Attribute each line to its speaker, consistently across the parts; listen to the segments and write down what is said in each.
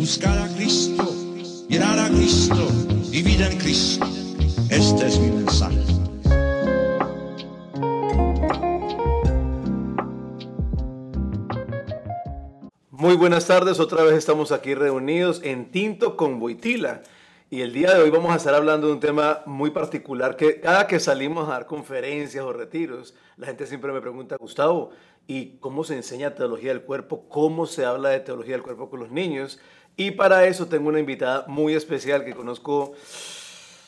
Speaker 1: buscar a Cristo, mirar a Cristo y vida en Cristo. Este es mi mensaje.
Speaker 2: Muy buenas tardes, otra vez estamos aquí reunidos en Tinto con Wojtyla. Y el día de hoy vamos a estar hablando de un tema muy particular que cada que salimos a dar conferencias o retiros, la gente siempre me pregunta, Gustavo, ¿y cómo se enseña teología del cuerpo? ¿Cómo se habla de teología del cuerpo con los niños? Y para eso tengo una invitada muy especial que conozco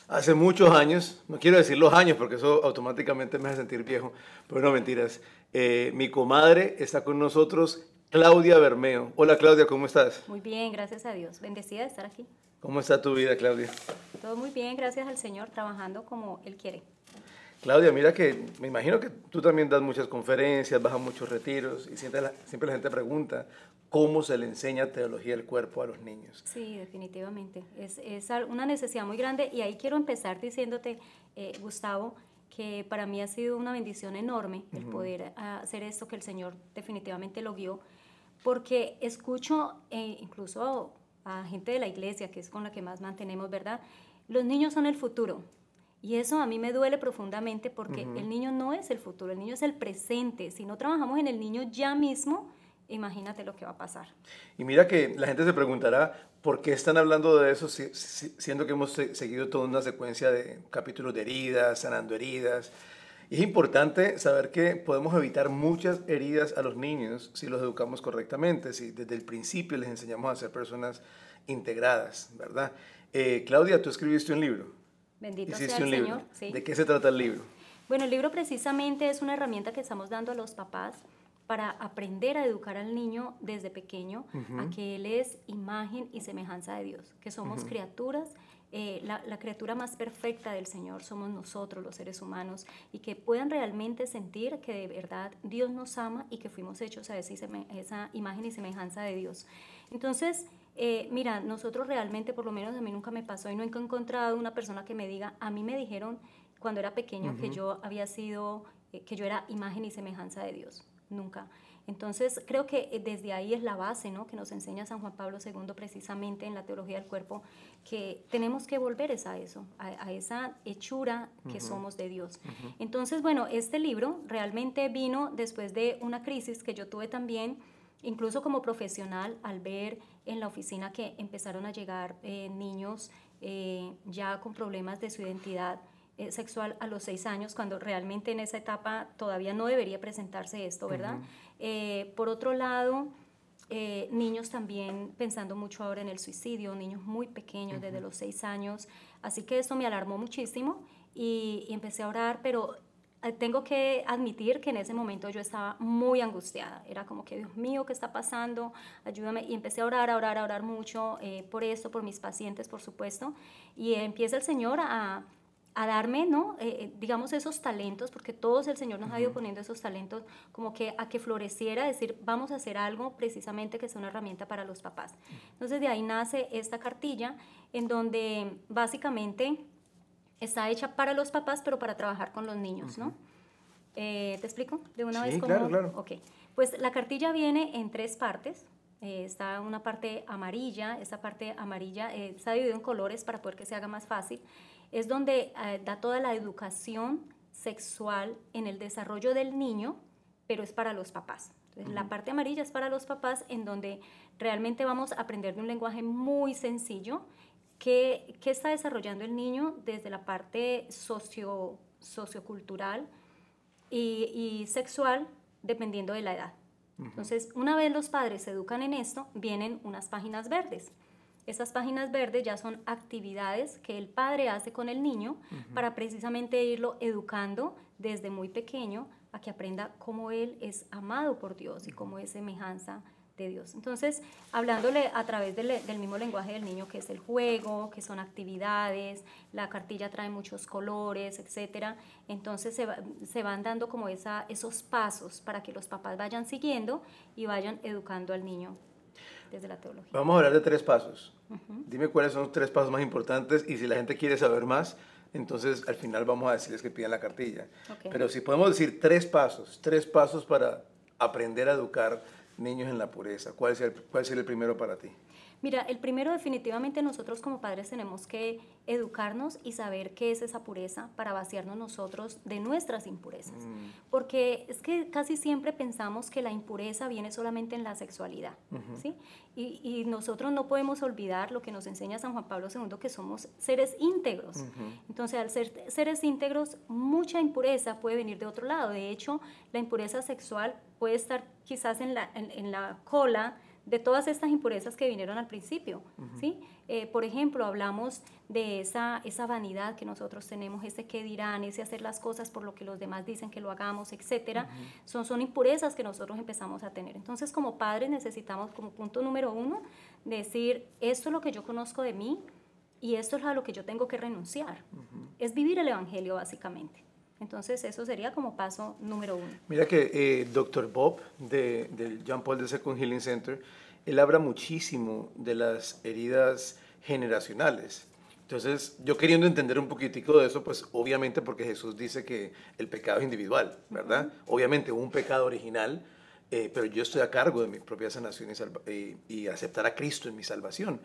Speaker 2: hace muchos años. No quiero decir los años porque eso automáticamente me hace sentir viejo, pero no, mentiras. Mi comadre está con nosotros, Claudia Bermeo. Hola Claudia, ¿cómo estás?
Speaker 3: Muy bien, gracias a Dios. Bendecida de estar aquí.
Speaker 2: ¿Cómo está tu vida, Claudia?
Speaker 3: Todo muy bien, gracias al Señor, trabajando como Él quiere.
Speaker 2: Claudia, mira que me imagino que tú también das muchas conferencias, vas a muchos retiros y siempre la gente pregunta cómo se le enseña teología del cuerpo a los niños.
Speaker 3: Sí, definitivamente. Es una necesidad muy grande y ahí quiero empezar diciéndote, Gustavo, que para mí ha sido una bendición enorme el poder hacer esto, que el Señor definitivamente lo guió, porque escucho incluso a gente de la iglesia, que es con la que más mantenemos, ¿verdad? Los niños son el futuro. Y eso a mí me duele profundamente porque el niño no es el futuro, el niño es el presente. Si no trabajamos en el niño ya mismo, imagínate lo que va a pasar.
Speaker 2: Y mira que la gente se preguntará por qué están hablando de eso, siendo que hemos seguido toda una secuencia de capítulos de heridas, sanando heridas. Y es importante saber que podemos evitar muchas heridas a los niños si los educamos correctamente, si desde el principio les enseñamos a ser personas integradas, ¿verdad? Claudia, tú escribiste un libro.
Speaker 3: Bendito sea el Señor. Sí.
Speaker 2: ¿De qué se trata el libro?
Speaker 3: Bueno, el libro precisamente es una herramienta que estamos dando a los papás para aprender a educar al niño desde pequeño a que él es imagen y semejanza de Dios, que somos criaturas. La criatura más perfecta del Señor somos nosotros, los seres humanos, y que puedan realmente sentir que de verdad Dios nos ama y que fuimos hechos a esa imagen y semejanza de Dios. Entonces, mira, nosotros realmente, por lo menos a mí nunca me pasó y no he encontrado una persona que me diga, a mí me dijeron cuando era pequeño que yo había sido, que yo era imagen y semejanza de Dios, nunca. Entonces, creo que desde ahí es la base, ¿no?, que nos enseña San Juan Pablo II precisamente en la teología del cuerpo, que tenemos que volver a eso, a esa hechura que somos de Dios. Entonces, bueno, este libro realmente vino después de una crisis que yo tuve también, incluso como profesional, al ver en la oficina que empezaron a llegar niños ya con problemas de su identidad sexual a los 6 años, cuando realmente en esa etapa todavía no debería presentarse esto, ¿verdad? Por otro lado, niños también pensando mucho ahora en el suicidio, niños muy pequeños, desde los 6 años, así que esto me alarmó muchísimo y empecé a orar, pero tengo que admitir que en ese momento yo estaba muy angustiada, era como que, Dios mío, ¿qué está pasando? Ayúdame, y empecé a orar mucho por esto, por mis pacientes, por supuesto, y empieza el Señor a darme, ¿no? Digamos, esos talentos, porque todos el Señor nos ha ido poniendo esos talentos, como que a que floreciera, decir, vamos a hacer algo precisamente que sea una herramienta para los papás. Entonces de ahí nace esta cartilla, en donde básicamente está hecha para los papás, pero para trabajar con los niños, ¿no? ¿Te explico de una vez cómo?
Speaker 2: Claro, claro.
Speaker 3: Ok, pues la cartilla viene en 3 partes. Está una parte amarilla, esta parte amarilla está dividida en colores para poder que se haga más fácil. Es donde da toda la educación sexual en el desarrollo del niño, pero es para los papás. Entonces, la parte amarilla es para los papás, en donde realmente vamos a aprender de un lenguaje muy sencillo que está desarrollando el niño desde la parte sociocultural y sexual, dependiendo de la edad. Entonces, una vez los padres se educan en esto, vienen unas páginas verdes. Esas páginas verdes ya son actividades que el padre hace con el niño para precisamente irlo educando desde muy pequeño a que aprenda cómo él es amado por Dios y cómo es semejanza de Dios. Entonces, hablándole a través del mismo lenguaje del niño, que es el juego, que son actividades, la cartilla trae muchos colores, etcétera. Entonces se van dando como esos pasos para que los papás vayan siguiendo y vayan educando al niño desde la teología.
Speaker 2: Vamos a hablar de 3 pasos. Dime cuáles son los 3 pasos más importantes y si la gente quiere saber más, entonces al final vamos a decirles que pidan la cartilla.
Speaker 3: Okay.
Speaker 2: Pero si podemos decir 3 pasos para aprender a educar niños en la pureza, ¿cuál sería el primero para ti?
Speaker 3: Mira, el primero definitivamente nosotros como padres tenemos que educarnos y saber qué es esa pureza para vaciarnos nosotros de nuestras impurezas. Porque es que casi siempre pensamos que la impureza viene solamente en la sexualidad, ¿sí? Y nosotros no podemos olvidar lo que nos enseña San Juan Pablo II, que somos seres íntegros. Entonces, al ser seres íntegros, mucha impureza puede venir de otro lado. De hecho, la impureza sexual puede estar quizás en la cola de todas estas impurezas que vinieron al principio, ¿sí? Por ejemplo, hablamos de esa vanidad que nosotros tenemos, ese qué dirán, ese hacer las cosas por lo que los demás dicen que lo hagamos, etcétera. Son impurezas que nosotros empezamos a tener. Entonces, como padres necesitamos, como punto número 1, decir, esto es lo que yo conozco de mí y esto es a lo que yo tengo que renunciar. Es vivir el evangelio, básicamente. Entonces, eso sería como paso número 1.
Speaker 2: Mira que Dr. Bob del John Paul II Healing Center, él habla muchísimo de las heridas generacionales. Entonces, yo queriendo entender un poquitico de eso, pues obviamente porque Jesús dice que el pecado es individual, ¿verdad? Obviamente hubo un pecado original, pero yo estoy a cargo de mi propia sanación y aceptar a Cristo en mi salvación.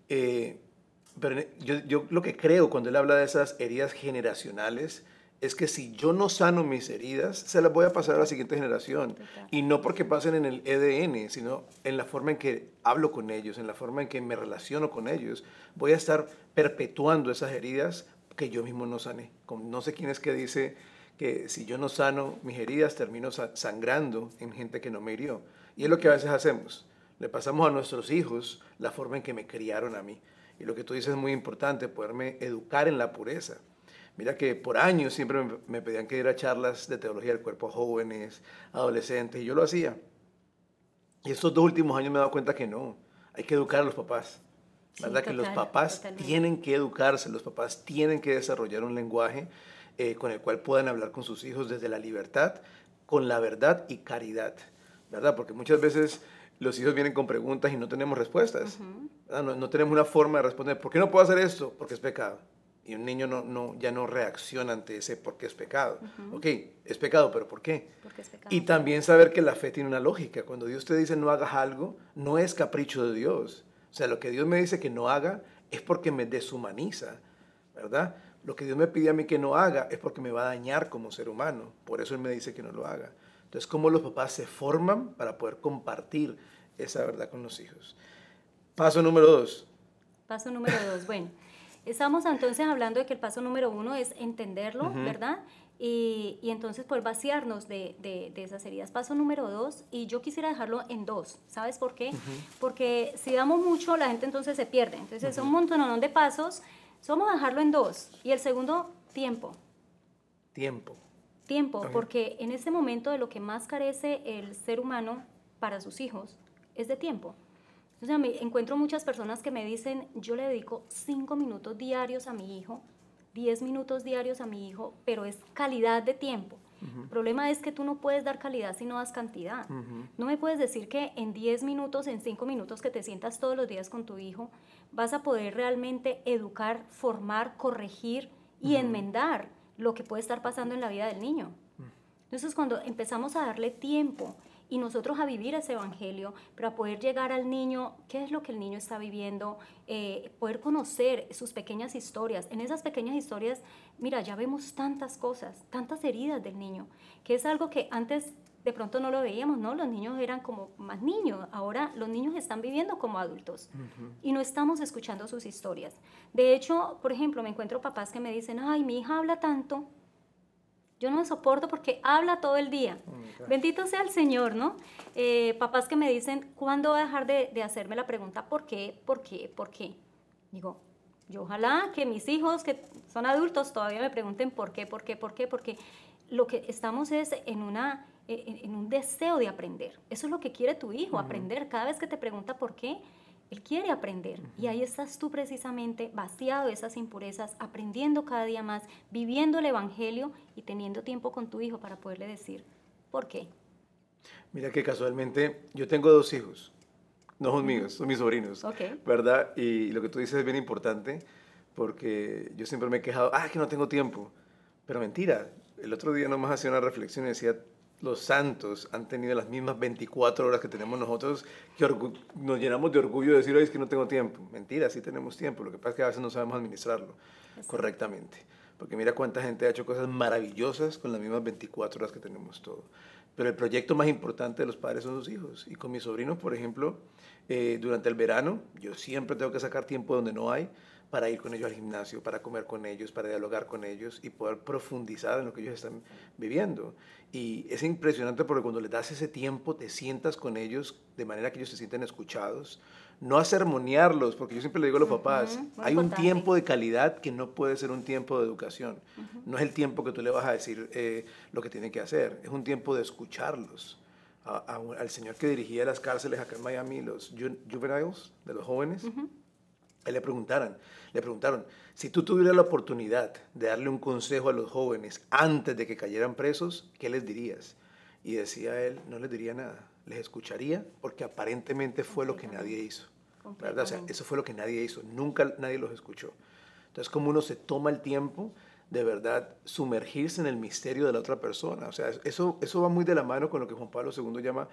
Speaker 2: Pero yo lo que creo cuando él habla de esas heridas generacionales es que si yo no sano mis heridas, se las voy a pasar a la siguiente generación.
Speaker 3: Total.
Speaker 2: Y no porque pasen en el EDN, sino en la forma en que hablo con ellos, en la forma en que me relaciono con ellos. Voy a estar perpetuando esas heridas que yo mismo no sané. Como no sé quién es que dice que si yo no sano mis heridas, termino sangrando en gente que no me hirió. Y es lo que a veces hacemos. Le pasamos a nuestros hijos la forma en que me criaron a mí. Y lo que tú dices es muy importante, poderme educar en la pureza. Mira que por años siempre me pedían que diera charlas de teología del cuerpo a jóvenes, adolescentes, y yo lo hacía. Y estos 2 últimos años me he dado cuenta que no, hay que educar a los papás. ¿Verdad?
Speaker 3: Sí,
Speaker 2: Que los
Speaker 3: total,
Speaker 2: papás
Speaker 3: totalmente.
Speaker 2: tienen que educarse, los papás tienen que desarrollar un lenguaje con el cual puedan hablar con sus hijos desde la libertad, con la verdad y caridad, ¿verdad? Porque muchas veces los hijos vienen con preguntas y no tenemos respuestas, ¿verdad? No tenemos una forma de responder. ¿Por qué no puedo hacer esto? Porque es pecado. Y un niño ya no reacciona ante ese porque es pecado. Ok, es pecado, pero ¿por qué?
Speaker 3: Porque es pecado.
Speaker 2: Y también saber que la fe tiene una lógica. Cuando Dios te dice no hagas algo, no es capricho de Dios. O sea, lo que Dios me dice que no haga es porque me deshumaniza, ¿verdad? Lo que Dios me pide a mí que no haga es porque me va a dañar como ser humano. Por eso Él me dice que no lo haga. Entonces, ¿cómo los papás se forman para poder compartir esa verdad con los hijos? Paso número 2.
Speaker 3: Paso número 2, bueno. Estamos entonces hablando de que el paso número 1 es entenderlo, ¿verdad? Y entonces poder vaciarnos de esas heridas. Paso número 2, y yo quisiera dejarlo en 2. ¿Sabes por qué? Porque si damos mucho, la gente entonces se pierde. Entonces son un montón de pasos. Vamos a dejarlo en 2. Y el segundo, tiempo.
Speaker 2: Tiempo.
Speaker 3: Tiempo, porque en este momento de lo que más carece el ser humano para sus hijos es de tiempo. O sea, me encuentro muchas personas que me dicen, yo le dedico 5 minutos diarios a mi hijo, 10 minutos diarios a mi hijo, pero es calidad de tiempo. El problema es que tú no puedes dar calidad si no das cantidad. No me puedes decir que en 10 minutos, en 5 minutos que te sientas todos los días con tu hijo, vas a poder realmente educar, formar, corregir y enmendar lo que puede estar pasando en la vida del niño. Entonces, cuando empezamos a darle tiempo y nosotros a vivir ese evangelio, para poder llegar al niño, qué es lo que el niño está viviendo, poder conocer sus pequeñas historias. En esas pequeñas historias, mira, ya vemos tantas cosas, tantas heridas del niño, que es algo que antes de pronto no lo veíamos, ¿no? Los niños eran como más niños, ahora los niños están viviendo como adultos y no estamos escuchando sus historias. De hecho, por ejemplo, me encuentro papás que me dicen, ay, mi hija habla tanto, yo no me soporto porque habla todo el día. Bendito sea el Señor, ¿no? Papás que me dicen, ¿cuándo va a dejar de hacerme la pregunta ¿por qué? ¿Por qué? ¿Por qué? Digo, yo ojalá que mis hijos, que son adultos, todavía me pregunten ¿por qué? ¿Por qué? ¿Por qué? Porque lo que estamos es en un deseo de aprender. Eso es lo que quiere tu hijo, aprender. Cada vez que te pregunta ¿por qué? Él quiere aprender y ahí estás tú precisamente vaciado de esas impurezas, aprendiendo cada día más, viviendo el evangelio y teniendo tiempo con tu hijo para poderle decir ¿por qué?
Speaker 2: Mira que casualmente yo tengo 2 hijos, no son míos, son mis sobrinos, ¿verdad? Y lo que tú dices es bien importante porque yo siempre me he quejado, que no tengo tiempo, pero mentira, el otro día nomás hacía una reflexión y decía, los santos han tenido las mismas 24 horas que tenemos nosotros, que nos llenamos de orgullo de decir, oye, es que no tengo tiempo. Mentira, sí tenemos tiempo, lo que pasa es que a veces no sabemos administrarlo correctamente. Porque mira cuánta gente ha hecho cosas maravillosas con las mismas 24 horas que tenemos todo. Pero el proyecto más importante de los padres son sus hijos. Y con mis sobrinos, por ejemplo, durante el verano, yo siempre tengo que sacar tiempo donde no hay para ir con ellos al gimnasio, para comer con ellos, para dialogar con ellos y poder profundizar en lo que ellos están viviendo. Y es impresionante porque cuando les das ese tiempo, te sientas con ellos de manera que ellos se sienten escuchados, no a sermonearlos, porque yo siempre le digo a los papás, hay un tiempo de calidad que no puede ser un tiempo de educación. No es el tiempo que tú le vas a decir lo que tienen que hacer, es un tiempo de escucharlos. Al señor que dirigía las cárceles acá en Miami, los juveniles, de los jóvenes, él le preguntaron, si tú tuvieras la oportunidad de darle un consejo a los jóvenes antes de que cayeran presos, ¿qué les dirías? Y decía él, no les diría nada, les escucharía porque aparentemente fue lo que nadie hizo, ¿verdad? O sea, eso fue lo que nadie hizo, nunca nadie los escuchó. Entonces, como uno se toma el tiempo de verdad sumergirse en el misterio de la otra persona, o sea, eso va muy de la mano con lo que Juan Pablo II llama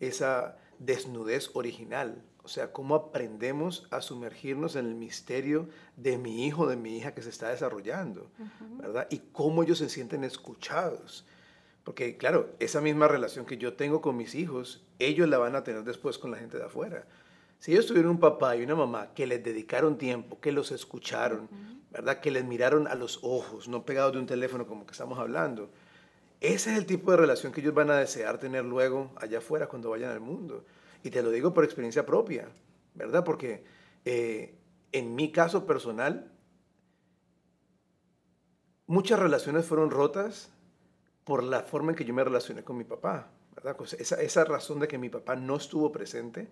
Speaker 2: esa desnudez original. O sea, cómo aprendemos a sumergirnos en el misterio de mi hijo, de mi hija que se está desarrollando, ¿verdad? Y cómo ellos se sienten escuchados. Porque, claro, esa misma relación que yo tengo con mis hijos, ellos la van a tener después con la gente de afuera. Si ellos tuvieron un papá y una mamá que les dedicaron tiempo, que los escucharon, ¿verdad? Que les miraron a los ojos, no pegados de un teléfono como que estamos hablando, ese es el tipo de relación que ellos van a desear tener luego allá afuera cuando vayan al mundo. Y te lo digo por experiencia propia, ¿verdad? Porque en mi caso personal, muchas relaciones fueron rotas por la forma en que yo me relacioné con mi papá, ¿verdad? Esa razón de que mi papá no estuvo presente,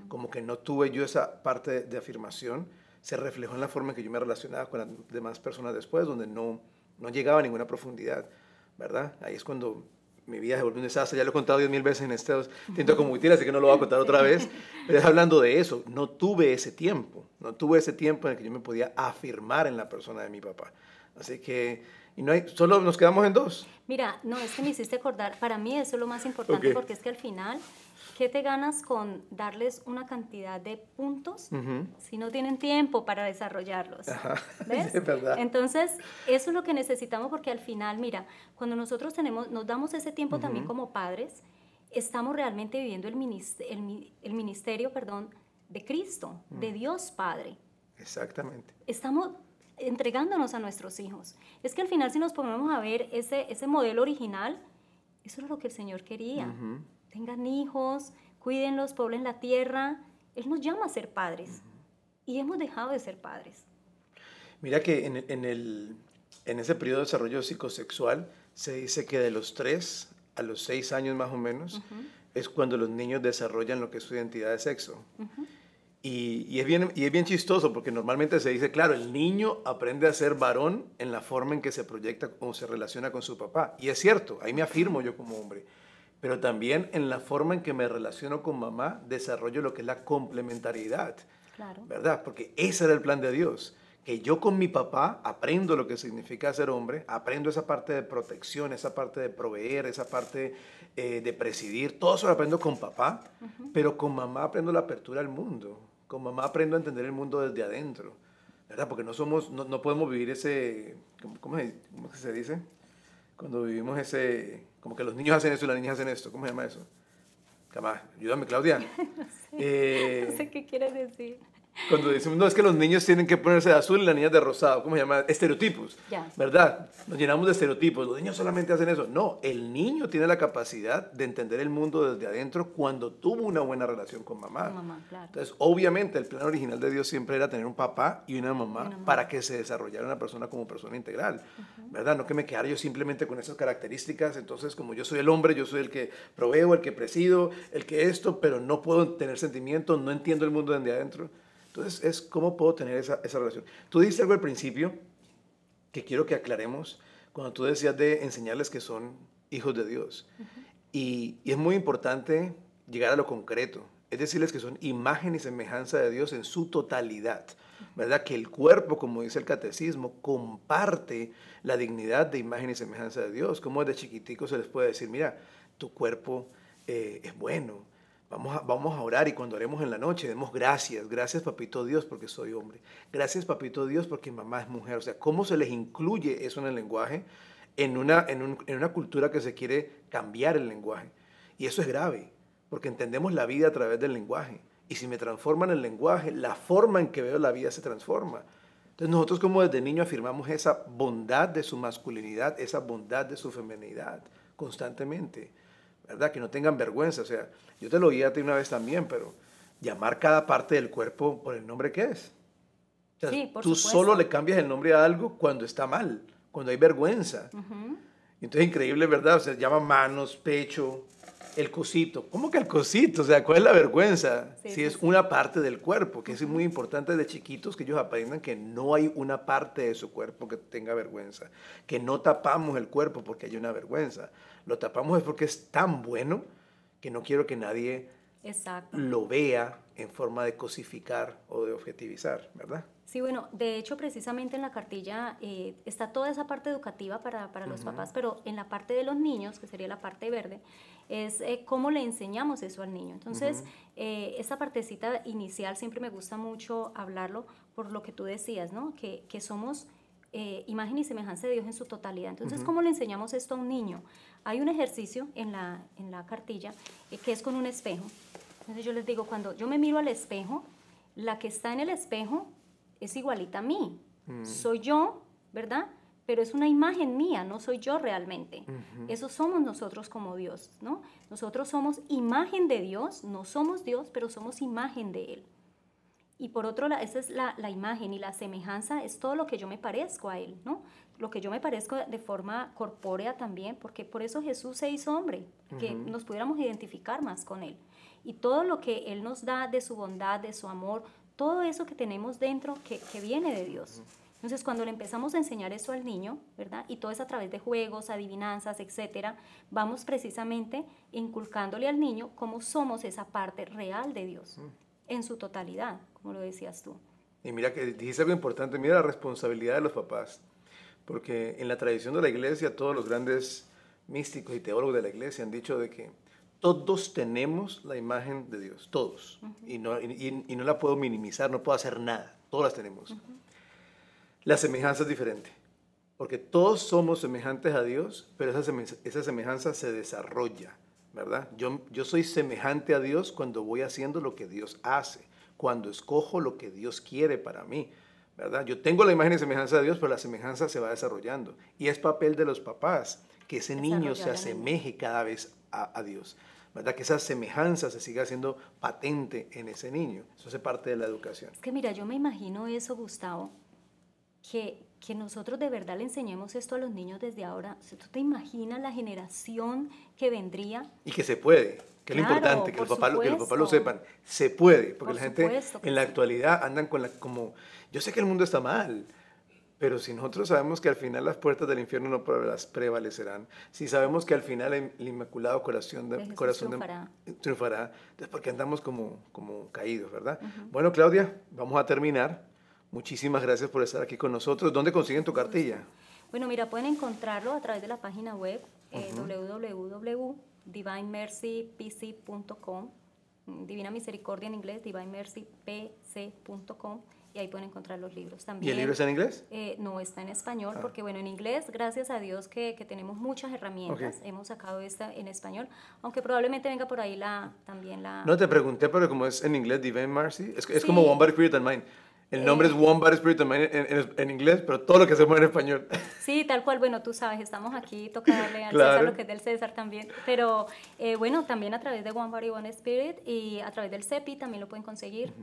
Speaker 2: como que no tuve yo esa parte de afirmación, se reflejó en la forma en que yo me relacionaba con las demás personas después, donde no llegaba a ninguna profundidad, ¿verdad? Ahí es cuando mi vida se volvió un desastre. Ya lo he contado 10.000 veces en este Tinto con Wojtyla, así que no lo voy a contar otra vez. Pero es hablando de eso. No tuve ese tiempo en el que yo me podía afirmar en la persona de mi papá. Así que, solo nos quedamos en dos.
Speaker 3: Mira, no, es que me hiciste acordar, para mí eso es lo más importante, porque es que al final, ¿qué te ganas con darles una cantidad de puntos si no tienen tiempo para desarrollarlos? ¿Ves?
Speaker 2: Es verdad.
Speaker 3: Entonces, eso es lo que necesitamos, porque al final, mira, cuando nosotros nos damos ese tiempo también como padres, estamos realmente viviendo el ministerio, de Cristo, de Dios Padre.
Speaker 2: Exactamente.
Speaker 3: Estamos entregándonos a nuestros hijos. Es que al final, si nos ponemos a ver ese modelo original, eso es lo que el Señor quería. Tengan hijos, cuídenlos, pueblen la tierra. Él nos llama a ser padres y hemos dejado de ser padres.
Speaker 2: Mira que en ese periodo de desarrollo psicosexual se dice que de los 3 a los 6 años más o menos es cuando los niños desarrollan lo que es su identidad de sexo. Y es bien chistoso porque normalmente se dice, claro, el niño aprende a ser varón en la forma en que se proyecta o se relaciona con su papá. Y es cierto, ahí me afirmo yo como hombre. Pero también en la forma en que me relaciono con mamá, desarrollo lo que es la complementariedad. Claro. ¿Verdad? Porque ese era el plan de Dios. Que yo con mi papá aprendo lo que significa ser hombre, aprendo esa parte de protección, esa parte de proveer, esa parte de presidir. Todo eso lo aprendo con papá, pero con mamá aprendo la apertura al mundo. Con mamá aprendo a entender el mundo desde adentro. ¿Verdad? Porque no podemos vivir ese... ¿Cómo se dice? Cuando vivimos ese... Como que los niños hacen esto y las niñas hacen esto. ¿Cómo se llama eso? Camás, ayúdame, Claudia.
Speaker 3: No sé qué quieres decir.
Speaker 2: Cuando decimos, no, es que los niños tienen que ponerse de azul y las niñas de rosado. ¿Cómo se llama? Estereotipos. ¿Verdad? Nos llenamos de estereotipos. Los niños solamente hacen eso. No, el niño tiene la capacidad de entender el mundo desde adentro cuando tuvo una buena relación con mamá.
Speaker 3: Claro.
Speaker 2: Entonces, obviamente, el plan original de Dios siempre era tener un papá y una mamá para que se desarrollara una persona como persona integral. ¿Verdad? No que me quedara yo simplemente con esas características. Entonces, como yo soy el hombre, yo soy el que proveo, el que presido, el que esto, pero no puedo tener sentimientos, no entiendo el mundo desde adentro. Entonces, es cómo puedo tener esa relación. Tú dijiste algo al principio que quiero que aclaremos cuando tú decías de enseñarles que son hijos de Dios. Y es muy importante llegar a lo concreto, es decirles que son imagen y semejanza de Dios en su totalidad, ¿verdad? Que el cuerpo, como dice el catecismo, comparte la dignidad de imagen y semejanza de Dios. Como desde chiquitico se les puede decir, mira, tu cuerpo es bueno. Vamos a orar y cuando oremos en la noche, demos gracias. Gracias, papito Dios, porque soy hombre. Gracias, papito Dios, porque mamá es mujer. O sea, ¿cómo se les incluye eso en el lenguaje en una cultura que se quiere cambiar el lenguaje? Y eso es grave, porque entendemos la vida a través del lenguaje. Y si me transforman el lenguaje, la forma en que veo la vida se transforma. Entonces nosotros como desde niño afirmamos esa bondad de su masculinidad, esa bondad de su feminidad constantemente, ¿verdad? Que no tengan vergüenza. O sea, yo te lo oí a ti una vez también, pero llamar cada parte del cuerpo por el nombre que es. O sea,
Speaker 3: sí, por
Speaker 2: tú
Speaker 3: supuesto.
Speaker 2: solo le cambias el nombre a algo cuando está mal, cuando hay vergüenza. Entonces, increíble, ¿verdad? O sea, llama manos, pecho, el cosito. ¿Cómo que el cosito? O sea, ¿cuál es la vergüenza?
Speaker 3: Sí,
Speaker 2: si
Speaker 3: sí,
Speaker 2: es
Speaker 3: sí.
Speaker 2: una parte del cuerpo, que es muy importante de chiquitos que ellos aprendan que no hay una parte de su cuerpo que tenga vergüenza. Que no tapamos el cuerpo porque hay una vergüenza. Lo tapamos es porque es tan bueno que no quiero que nadie
Speaker 3: Exacto.
Speaker 2: lo vea en forma de cosificar o de objetivizar, ¿verdad?
Speaker 3: Sí, bueno, de hecho precisamente en la cartilla está toda esa parte educativa para los papás, pero en la parte de los niños, que sería la parte verde, es cómo le enseñamos eso al niño. Entonces, esta partecita inicial siempre me gusta mucho hablarlo por lo que tú decías, ¿no? Que somos imagen y semejanza de Dios en su totalidad. Entonces, ¿cómo le enseñamos esto a un niño? Hay un ejercicio en la cartilla que es con un espejo. Entonces yo les digo, cuando yo me miro al espejo, la que está en el espejo es igualita a mí. Soy yo, ¿verdad? Pero es una imagen mía, no soy yo realmente. Eso somos nosotros como Dios, ¿no? Nosotros somos imagen de Dios, no somos Dios, pero somos imagen de Él. Y por otro lado, esa es la imagen, y la semejanza es todo lo que yo me parezco a Él, ¿no? Lo que yo me parezco de forma corpórea también, porque por eso Jesús se hizo hombre, que nos pudiéramos identificar más con Él. Y todo lo que Él nos da de su bondad, de su amor, todo eso que tenemos dentro que viene de Dios. Entonces, cuando le empezamos a enseñar eso al niño, ¿verdad? Y todo es a través de juegos, adivinanzas, etcétera, vamos precisamente inculcándole al niño cómo somos esa parte real de Dios, en su totalidad, como lo decías tú.
Speaker 2: Y mira que dijiste algo importante, mira la responsabilidad de los papás, porque en la tradición de la iglesia todos los grandes místicos y teólogos de la iglesia han dicho de que todos tenemos la imagen de Dios, todos, y no la puedo minimizar, no puedo hacer nada, todos las tenemos. La semejanza es diferente, porque todos somos semejantes a Dios, pero esa semejanza se desarrolla, ¿verdad? Yo soy semejante a Dios cuando voy haciendo lo que Dios hace, cuando escojo lo que Dios quiere para mí, ¿verdad? Yo tengo la imagen y semejanza de Dios, pero la semejanza se va desarrollando. Y es papel de los papás que ese niño se asemeje cada vez a Dios, ¿verdad? Que esa semejanza se siga haciendo patente en ese niño. Eso hace parte de la educación.
Speaker 3: Es que mira, yo me imagino eso, Gustavo, que nosotros de verdad le enseñemos esto a los niños desde ahora. O sea, ¿tú te imaginas la generación que vendría?
Speaker 2: Y que se puede, que es lo importante, que los papás lo sepan. Se puede, porque la gente en la actualidad andan como, yo sé que el mundo está mal, pero si nosotros sabemos que al final las puertas del infierno no prevalecerán, si sabemos que al final el Inmaculado Corazón triunfará, entonces ¿por qué andamos como caídos, verdad? Bueno, Claudia, vamos a terminar. Muchísimas gracias por estar aquí con nosotros. ¿Dónde consiguen tu cartilla?
Speaker 3: Bueno, mira, pueden encontrarlo a través de la página web www.divinemercypc.com, Divina Misericordia en inglés, divinemercypc.com, y ahí pueden encontrar los libros también.
Speaker 2: ¿Y el libro está en inglés?
Speaker 3: No, está en español, porque bueno, en inglés, gracias a Dios que tenemos muchas herramientas, hemos sacado esta en español, aunque probablemente venga por ahí también la...
Speaker 2: No te pregunté, pero como es en inglés, Divine Mercy, es como One Body, Spirit and Mind. El nombre es One Body, Spirit and Mind en inglés, pero todo lo que hacemos en español.
Speaker 3: Sí, tal cual. Bueno, tú sabes, estamos aquí, toca darle al César lo que es del César también. Pero bueno, también a través de One Body, One Spirit y a través del CEPI también lo pueden conseguir.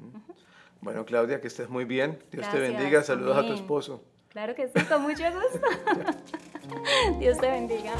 Speaker 2: Bueno, Claudia, que estés muy bien. Dios
Speaker 3: Gracias,
Speaker 2: te bendiga. Saludos
Speaker 3: amén.
Speaker 2: A tu esposo.
Speaker 3: Claro que sí, con mucho gusto. Dios te bendiga.